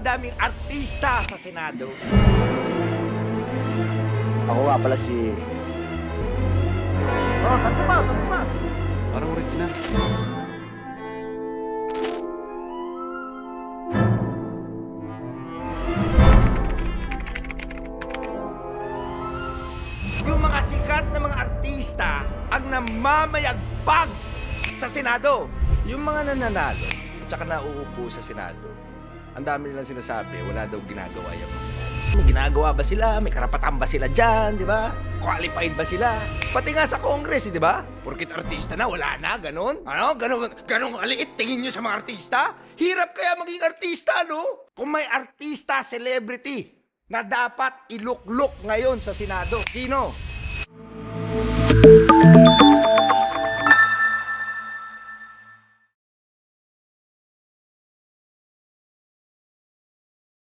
daming artista sa Senado. Ako nga pala si... Parang original. Yung mga sikat na mga artista ang namamayagpag sa Senado. Yung mga nananalo at saka nauupo sa Senado, ang dami nilang sinasabi, wala daw ginagawa yung mga yan. May ginagawa ba sila? May karapatan ba sila dyan, di ba? Qualified ba sila? Pati nga sa Congress, di ba? Porkit artista na, wala na, ganon? Ano? Ganon kaliit tingin nyo sa mga artista? Hirap kaya maging artista, no? Kung may artista, celebrity, na dapat iluklok ngayon sa Senado, sino?